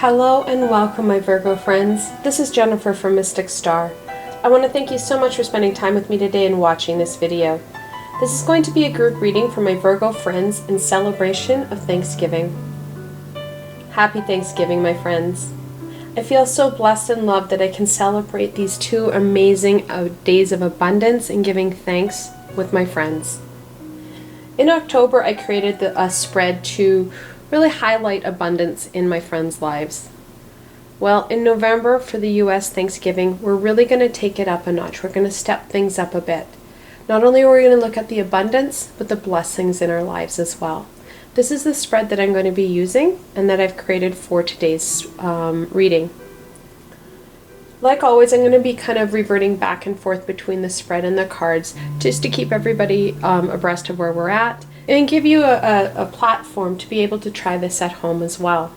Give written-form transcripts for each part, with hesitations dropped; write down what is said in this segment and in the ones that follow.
Hello and welcome, my Virgo friends. This is Jennifer from Mystic Star. I want to thank you so much for spending time with me today and watching this video. This is going to be a group reading for my Virgo friends in celebration of Thanksgiving. Happy Thanksgiving, my friends. I feel so blessed and loved that I can celebrate these two amazing days of abundance and giving thanks with my friends. In October, I created a spread to really highlight abundance in my friends' lives. Well, in November for the US Thanksgiving, we're really going to take it up a notch. We're going to step things up a bit. Not only are we going to look at the abundance, but the blessings in our lives as well. This is the spread that I'm going to be using and that I've created for today's reading. Like always, I'm going to be kind of reverting back and forth between the spread and the cards just to keep everybody abreast of where we're at and give you a platform to be able to try this at home as well.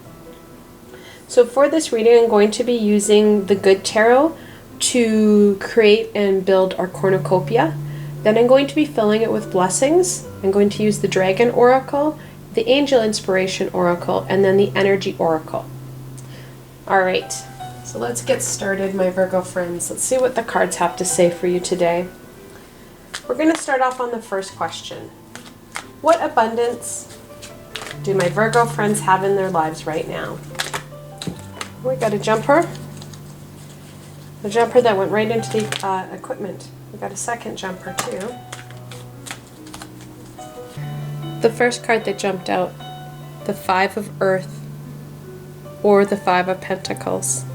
So for this reading, I'm going to be using the Good Tarot to create and build our cornucopia. Then I'm going to be filling it with blessings. I'm going to use the Dragon Oracle, the Angel Inspiration Oracle, and then the Energy Oracle. Alright, so let's get started, my Virgo friends. Let's see what the cards have to say for you today. We're going to start off on the first question. What abundance do my Virgo friends have in their lives right now? We got a jumper. A jumper that went right into the equipment. We got a second jumper too. The first card that jumped out, the Five of Earth or the Five of Pentacles.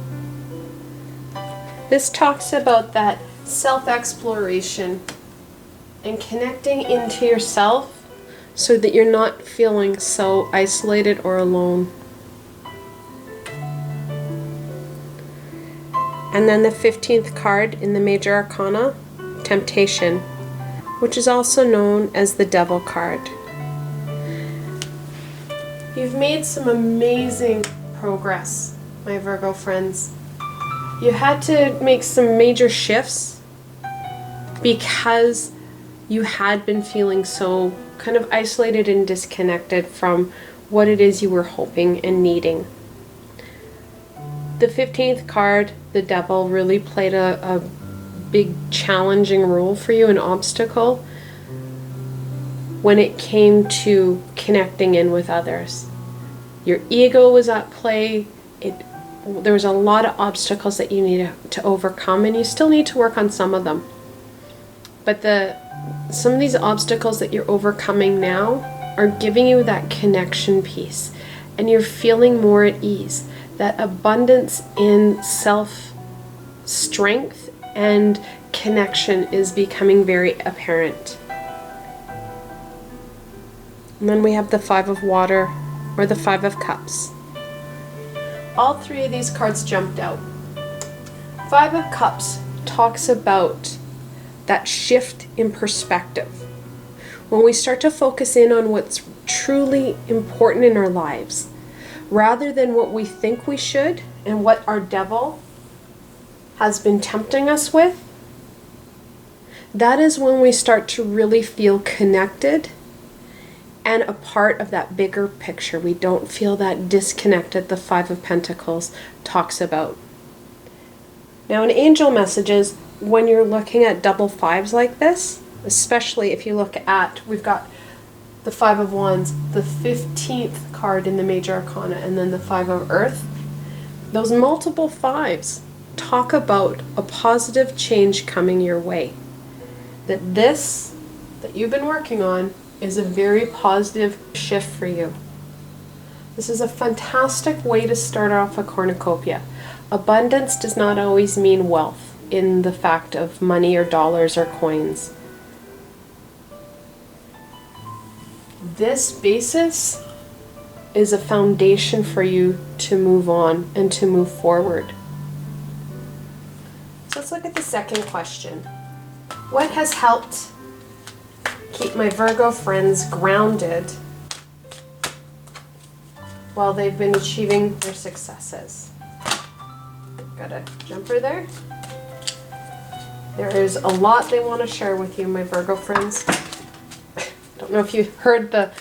This talks about that self-exploration and connecting into yourself so that you're not feeling so isolated or alone. And then the 15th card in the Major Arcana, Temptation, which is also known as the Devil card. You've made some amazing progress, my Virgo friends. You had to make some major shifts because you had been feeling so kind of isolated and disconnected from what it is you were hoping and needing. The 15th card, the Devil, really played a big challenging role for you, an obstacle, when it came to connecting in with others. Your ego was at play. There was a lot of obstacles that you needed to overcome, and you still need to work on some of them. But some of these obstacles that you're overcoming now are giving you that connection piece, and you're feeling more at ease. That abundance in self-strength and connection is becoming very apparent. And then we have the Five of Water or the Five of Cups. All three of these cards jumped out. Five of Cups talks about that shift in perspective. When we start to focus in on what's truly important in our lives, rather than what we think we should and what our devil has been tempting us with, that is when we start to really feel connected and a part of that bigger picture. We don't feel that disconnected the Five of Pentacles talks about. Now in angel messages, when you're looking at double fives like this, especially if you look at, we've got the Five of Wands, the 15th card in the Major Arcana, and then the Five of Earth. Those multiple fives talk about a positive change coming your way. That this that you've been working on is a very positive shift for you. This is a fantastic way to start off a cornucopia. Abundance does not always mean wealth in the fact of money or dollars or coins. This basis is a foundation for you to move on and to move forward. So let's look at the second question. What has helped keep my Virgo friends grounded while they've been achieving their successes? Got a jumper there. There is a lot they want to share with you, my Virgo friends. Don't know if you heard the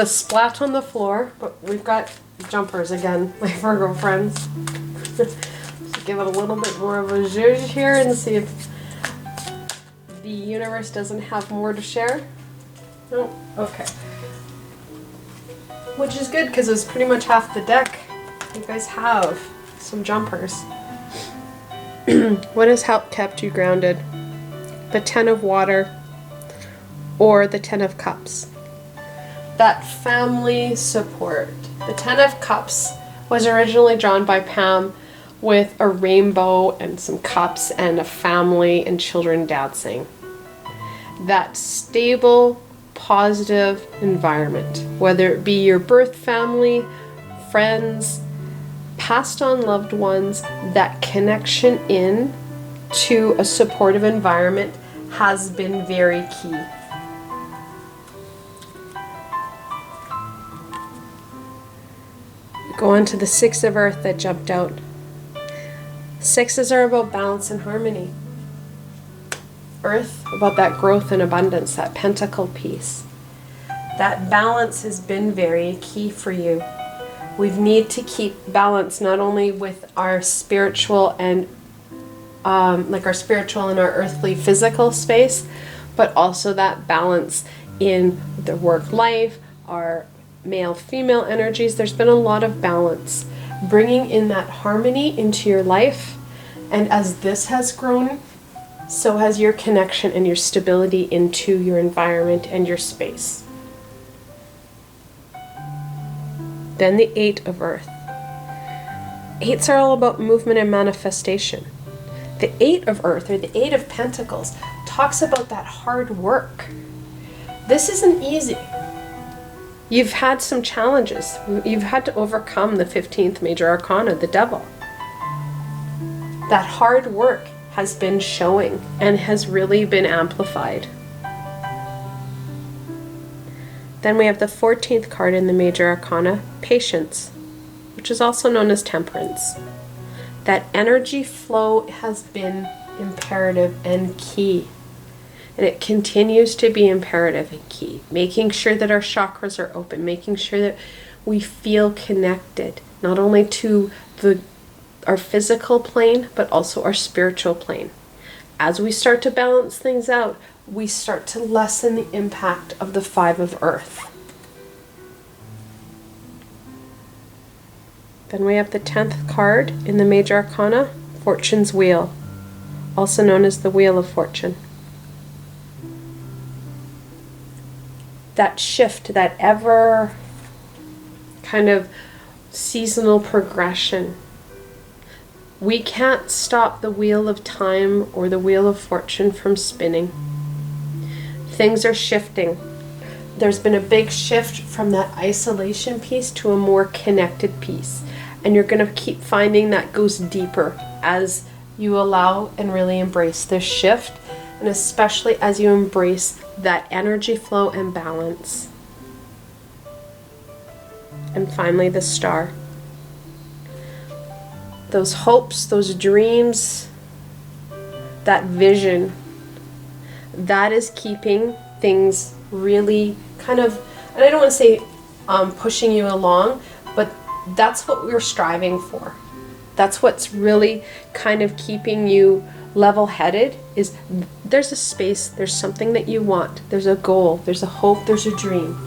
splat on the floor, but we've got jumpers again, my Virgo friends. Let's give it a little bit more of a zhuzh here and see if the universe doesn't have more to share. No? Okay. Which is good because it's pretty much half the deck. You guys have some jumpers. What has helped kept you grounded? The 10 of water or the 10 of cups? That family support. The 10 of cups was originally drawn by Pam with a rainbow and some cups and a family and children dancing. That stable, positive environment, whether it be your birth family, friends, passed on loved ones, that connection in to a supportive environment has been very key. Go on to the 6 of Earth that jumped out. Sixes are about balance and harmony. Earth, about that growth and abundance, that pentacle piece. That balance has been very key for you. We need to keep balance not only with our spiritual and like our spiritual and our earthly physical space, but also that balance in the work life, our male-female energies. There's been a lot of balance. Bringing in that harmony into your life, and as this has grown, so has your connection and your stability into your environment and your space. Then the 8 of Earth. 8s are all about movement and manifestation. The 8 of Earth, or the 8 of Pentacles, talks about that hard work. This isn't easy. You've had some challenges. You've had to overcome the 15th major arcana, the devil. That hard work has been showing and has really been amplified. Then we have the 14th card in the major arcana, patience, which is also known as temperance. That energy flow has been imperative and key. And it continues to be imperative and key. Making sure that our chakras are open, making sure that we feel connected, not only to our physical plane, but also our spiritual plane. As we start to balance things out, we start to lessen the impact of the 5 of Earth. Then we have the 10th card in the major arcana, Fortune's Wheel, also known as the Wheel of Fortune. That shift, that ever kind of seasonal progression. We can't stop the wheel of time or the wheel of fortune from spinning. Things are shifting. There's been a big shift from that isolation piece to a more connected piece. And you're going to keep finding that goes deeper as you allow and really embrace this shift. And especially as you embrace that energy flow and balance. And finally, the Star. Those hopes, those dreams, that vision, that is keeping things really kind of, and I don't want to say pushing you along, but that's what we're striving for. That's what's really kind of keeping you level-headed, is there's a space, there's something that you want, there's a goal, there's a hope, there's a dream.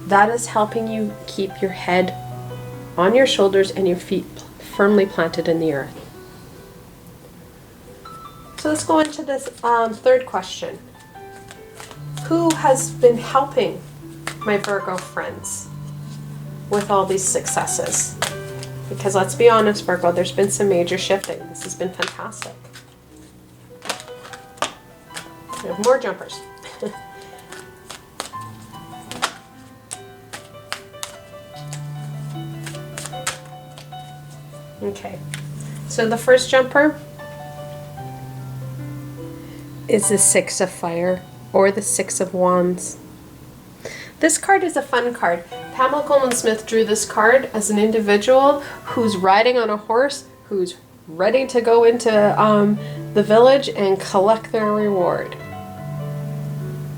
That is helping you keep your head on your shoulders and your feet firmly planted in the earth. So let's go into this third question. Who has been helping my Virgo friends with all these successes? Because let's be honest, Virgo, there's been some major shifting. This has been fantastic. We have more jumpers. Okay, so the first jumper is the 6 of Fire, or the 6 of Wands. This card is a fun card. Pamela Coleman Smith drew this card as an individual who's riding on a horse, who's ready to go into the village and collect their reward.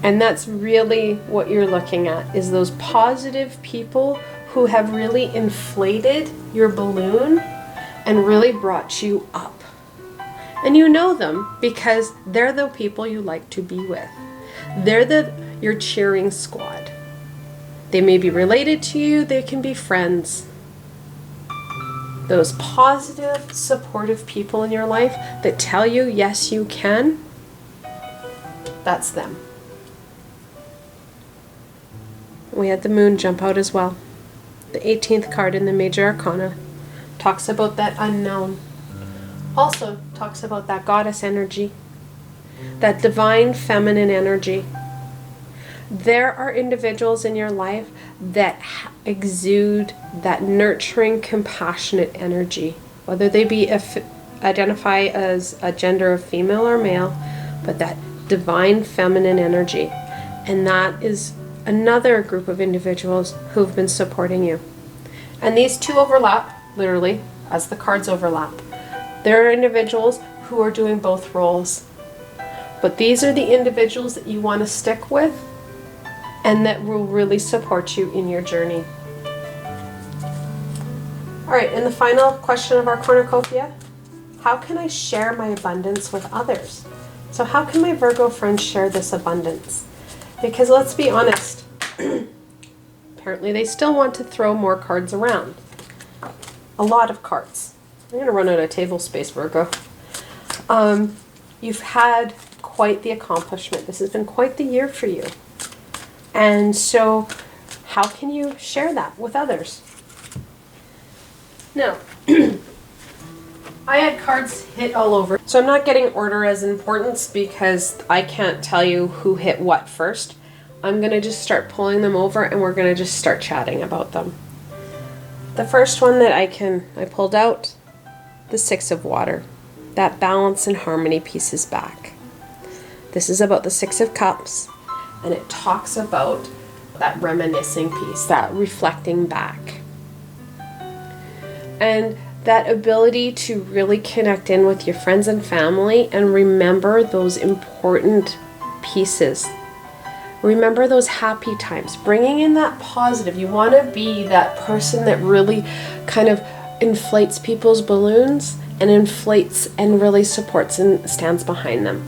And that's really what you're looking at, is those positive people who have really inflated your balloon and really brought you up. And you know them because they're the people you like to be with. They're your cheering squad. They may be related to you, they can be friends. Those positive, supportive people in your life that tell you, yes, you can, that's them. We had the moon jump out as well. The 18th card in the Major Arcana talks about that unknown. Also talks about that goddess energy, that divine feminine energy. There are individuals in your life that exude that nurturing, compassionate energy, whether they be identify as a gender of female or male, but that divine feminine energy. And that is another group of individuals who've been supporting you. And these two overlap, literally, as the cards overlap. There are individuals who are doing both roles. But these are the individuals that you want to stick with and that will really support you in your journey. Alright, and the final question of our cornucopia. How can I share my abundance with others? So how can my Virgo friends share this abundance? Because let's be honest, apparently they still want to throw more cards around. A lot of cards. I'm going to run out of table space, Virgo. You've had quite the accomplishment. This has been quite the year for you. And so how can you share that with others? Now, I had cards hit all over. So I'm not getting order as importance because I can't tell you who hit what first. I'm going to just start pulling them over and we're going to just start chatting about them. The first one that I pulled out, the Six of Water. That balance and harmony piece is back. This is about the Six of Cups, and it talks about that reminiscing piece, that reflecting back. And that ability to really connect in with your friends and family and remember those important pieces. Remember those happy times, bringing in that positive. You want to be that person that really kind of inflates people's balloons and inflates and really supports and stands behind them.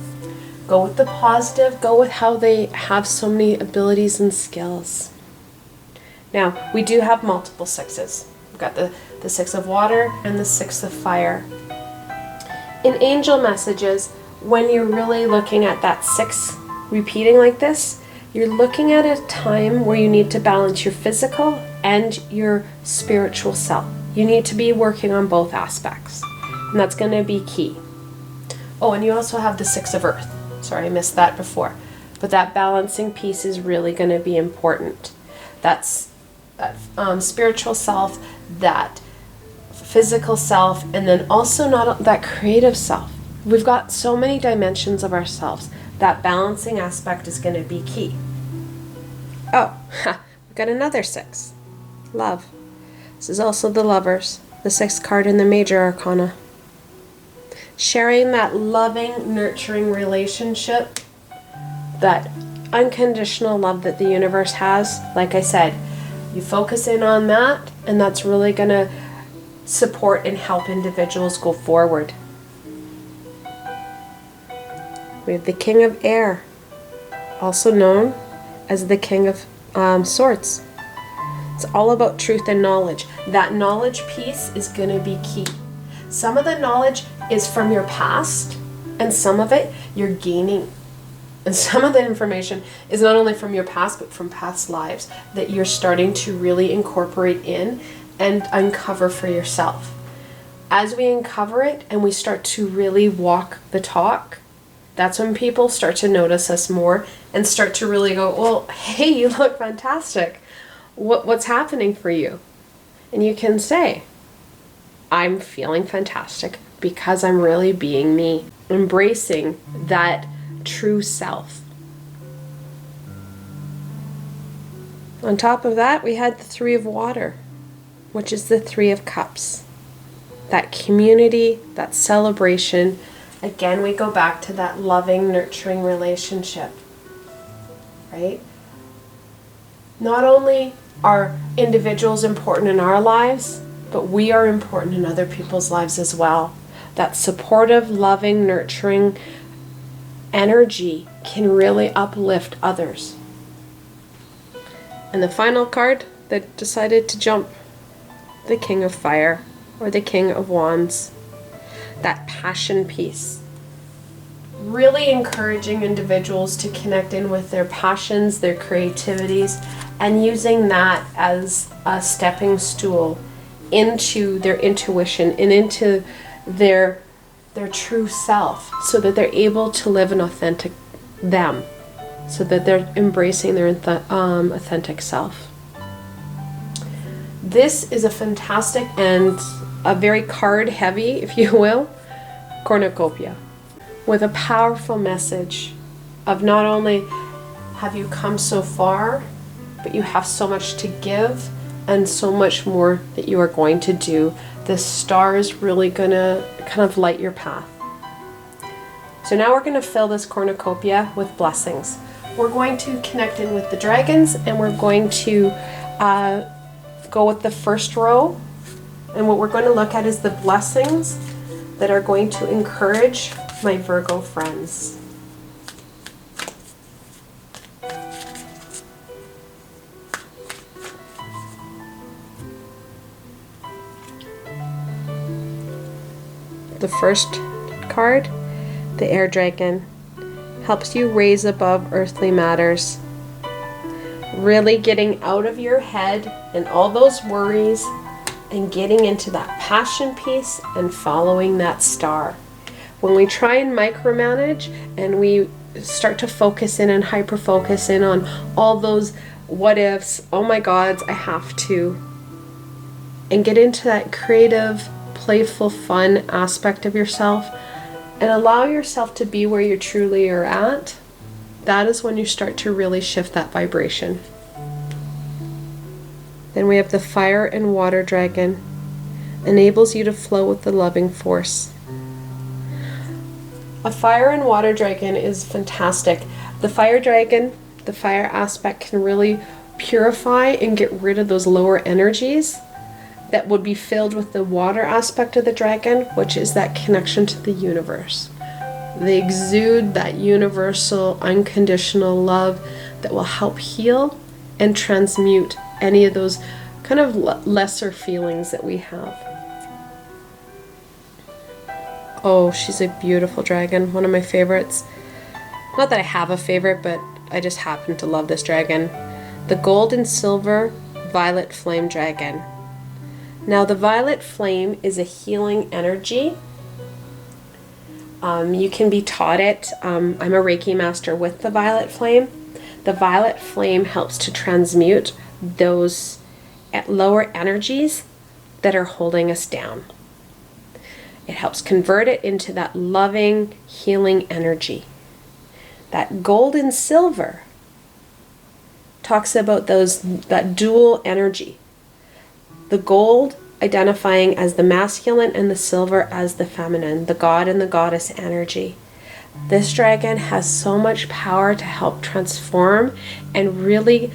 Go with the positive, go with how they have so many abilities and skills. Now, we do have multiple sixes. We've got the Six of Water and the Six of Fire. In angel messages, when you're really looking at that six repeating like this, you're looking at a time where you need to balance your physical and your spiritual self. You need to be working on both aspects, and that's going to be key. Oh, and you also have the Six of Earth. Sorry, I missed that before. But that balancing piece is really going to be important. That's that spiritual self, that physical self, and then also that creative self. We've got so many dimensions of ourselves. That balancing aspect is going to be key. Oh, we've got another six. Love. This is also the Lovers, the sixth card in the Major Arcana. Sharing that loving, nurturing relationship, that unconditional love that the universe has. Like I said, you focus in on that, and that's really going to support and help individuals go forward. We have the King of Air, also known as the King of Swords. It's all about truth and knowledge. That knowledge piece is going to be key. Some of the knowledge is from your past, and some of it you're gaining. And some of the information is not only from your past, but from past lives that you're starting to really incorporate in and uncover for yourself. As we uncover it and we start to really walk the talk, that's when people start to notice us more and start to really go, well, hey, you look fantastic. What's happening for you? And you can say, I'm feeling fantastic because I'm really being me, embracing that true self. On top of that, we had the Three of Water, which is the Three of Cups. That community, that celebration. Again, we go back to that loving, nurturing relationship, right? Not only are individuals important in our lives, but we are important in other people's lives as well. That supportive, loving, nurturing energy can really uplift others. And the final card that decided to jump, the King of Fire, or the King of Wands. That passion piece. Really encouraging individuals to connect in with their passions, their creativities, and using that as a stepping stool into their intuition and into their true self, so that they're able to live an authentic them, so that they're embracing their authentic self. This is a fantastic and a very card heavy, if you will, cornucopia, with a powerful message of not only have you come so far, but you have so much to give and so much more that you are going to do. The star is really gonna kind of light your path. So now we're going to fill this cornucopia with blessings. We're going to connect in with the dragons, and we're going to go with the first row. And what we're going to look at is the blessings that are going to encourage my Virgo friends. The first card, the Air Dragon, helps you raise above earthly matters. Really getting out of your head and all those worries and getting into that passion piece and following that star. When we try and micromanage and we start to focus in and hyper focus in on all those what ifs, oh my gods, I have to, and get into that creative, playful, fun aspect of yourself and allow yourself to be where you truly are at, that is when you start to really shift that vibration. Then we have the Fire and Water Dragon. Enables you to flow with the loving force. A Fire and Water Dragon is fantastic. The Fire Dragon, the fire aspect, can really purify and get rid of those lower energies that would be filled with the water aspect of the dragon, which is that connection to the universe. They exude that universal, unconditional love that will help heal and transmute any of those kind of lesser feelings that we have. Oh, she's a beautiful dragon, one of my favorites. Not that I have a favorite, but I just happen to love this dragon. The Gold and Silver Violet Flame Dragon. Now the violet flame is a healing energy. You can be taught it. I'm a Reiki master with the violet flame. The violet flame helps to transmute those lower energies that are holding us down. It helps convert it into that loving, healing energy. That gold and silver talks about that dual energy. The gold identifying as the masculine and the silver as the feminine, the god and the goddess energy. This dragon has so much power to help transform and really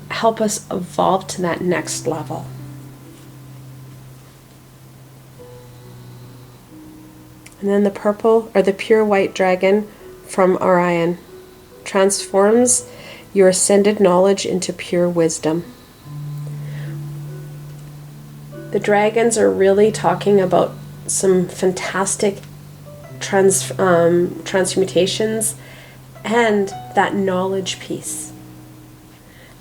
help us evolve to that next level. And then the purple or the pure white dragon from Orion transforms your ascended knowledge into pure wisdom. The dragons are really talking about some fantastic transmutations and that knowledge piece.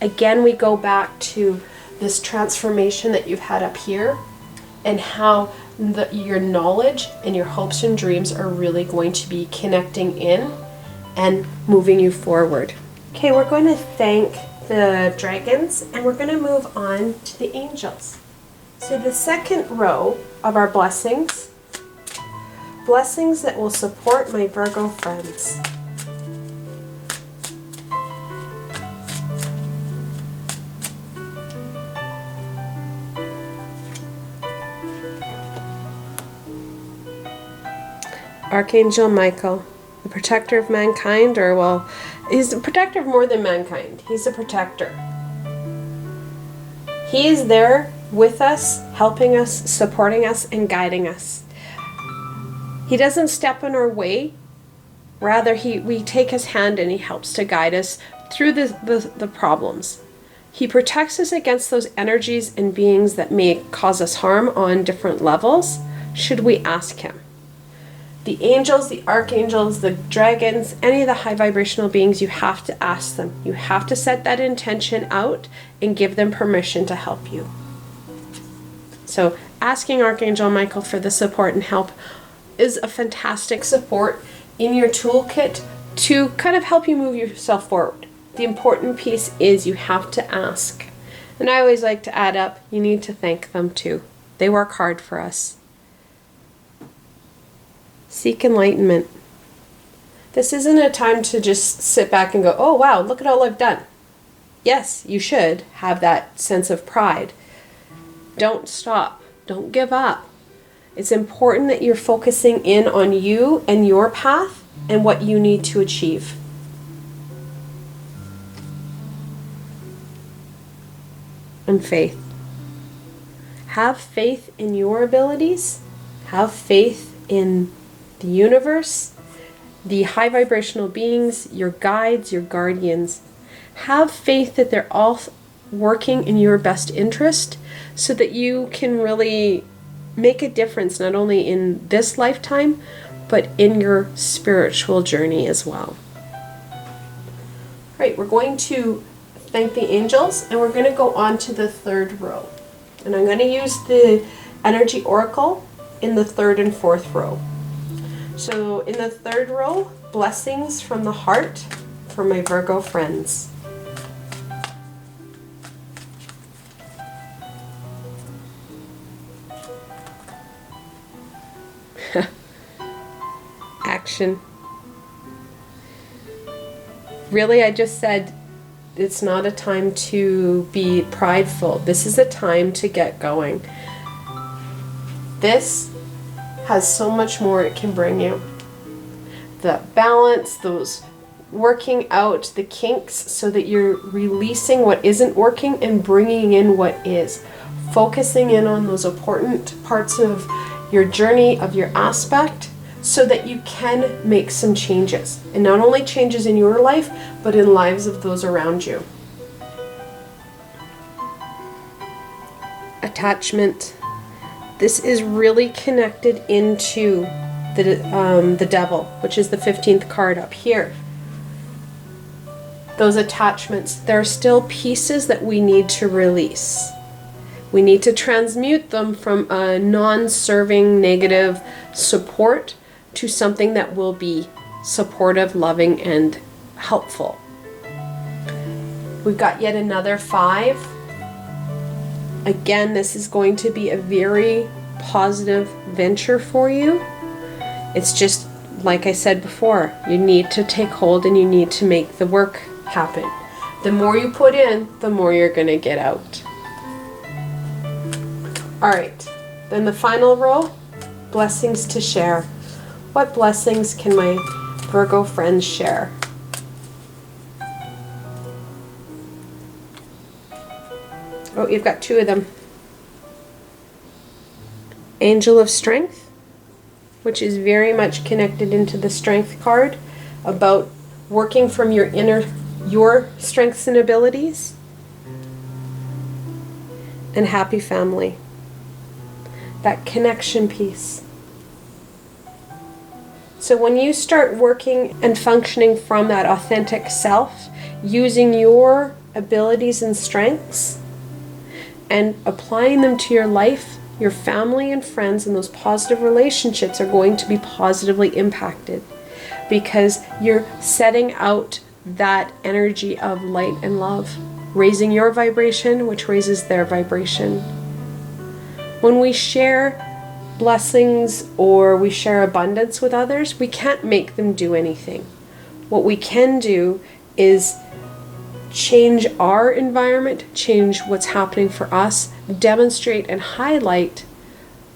Again, we go back to this transformation that you've had up here and how your knowledge and your hopes and dreams are really going to be connecting in and moving you forward. Okay, we're going to thank the dragons and we're going to move on to the angels. So the second row of our blessings that will support my Virgo friends. Archangel Michael, the protector of mankind, or well, he's a protector of more than mankind. He's a protector. He is there with us, helping us, supporting us, and guiding us. He doesn't step in our way. Rather, we take his hand and he helps to guide us through the problems. He protects us against those energies and beings that may cause us harm on different levels, should we ask him. The angels, the archangels, the dragons, any of the high vibrational beings, you have to ask them. You have to set that intention out and give them permission to help you. So asking Archangel Michael for the support and help is a fantastic support in your toolkit to kind of help you move yourself forward. The important piece is you have to ask. And I always like to add up, you need to thank them too. They work hard for us. Seek enlightenment. This isn't a time to just sit back and go, oh wow, look at all I've done. Yes, you should have that sense of pride. Don't stop. Don't give up. It's important that you're focusing in on you and your path and what you need to achieve. And faith. Have faith in your abilities. Have faith in the universe, the high vibrational beings, your guides, your guardians. Have faith that they're all working in your best interest so that you can really make a difference not only in this lifetime, but in your spiritual journey as well. All right, we're going to thank the angels and we're going to go on to the third row. And I'm going to use the energy oracle in the third and fourth row. So in the third row, blessings from the heart for my Virgo friends. Action. Really, I just said it's not a time to be prideful. This is a time to get going. This has so much more it can bring you. The balance, those working out the kinks so that you're releasing what isn't working and bringing in what is. Focusing in on those important parts of your journey, of your aspect, so that you can make some changes. And not only changes in your life, but in lives of those around you. Attachment. This is really connected into the devil, which is the 15th card up here. Those attachments, there are still pieces that we need to release. We need to transmute them from a non-serving negative support to something that will be supportive, loving, and helpful. We've got yet another 5. Again, this is going to be a very positive venture for you. It's just, like I said before, you need to take hold and you need to make the work happen. The more you put in, the more you're going to get out. Alright, then the final row, blessings to share. What blessings can my Virgo friends share? Oh, you've got 2 of them. Angel of Strength, which is very much connected into the Strength card, about working from your strengths and abilities. And Happy Family. That connection piece. So when you start working and functioning from that authentic self, using your abilities and strengths, and applying them to your life, your family and friends and those positive relationships are going to be positively impacted because you're setting out that energy of light and love, raising your vibration, which raises their vibration. When we share blessings or we share abundance with others, we can't make them do anything. What we can do is change our environment, change what's happening for us, demonstrate and highlight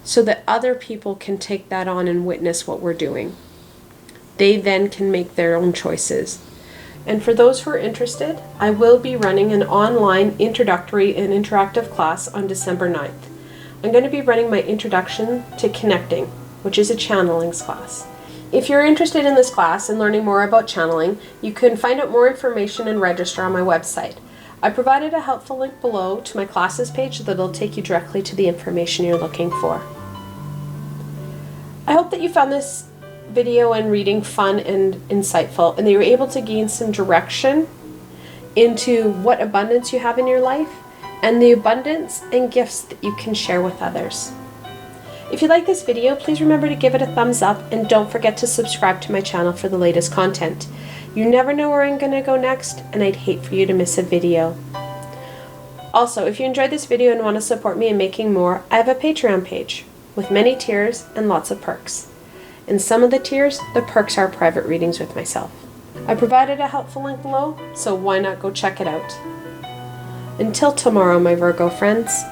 so that other people can take that on and witness what we're doing. They then can make their own choices. And for those who are interested, I will be running an online introductory and interactive class on December 9th. I'm going to be running my Introduction to Connecting, which is a channelings class. If you're interested in this class and learning more about channeling, you can find out more information and register on my website. I provided a helpful link below to my classes page that'll take you directly to the information you're looking for. I hope that you found this video and reading fun and insightful, and that you were able to gain some direction into what abundance you have in your life and the abundance and gifts that you can share with others. If you like this video, please remember to give it a thumbs up and don't forget to subscribe to my channel for the latest content. You never know where I'm going to go next, and I'd hate for you to miss a video. Also, if you enjoyed this video and want to support me in making more, I have a Patreon page with many tiers and lots of perks. In some of the tiers, the perks are private readings with myself. I provided a helpful link below, so why not go check it out. Until tomorrow, my Virgo friends.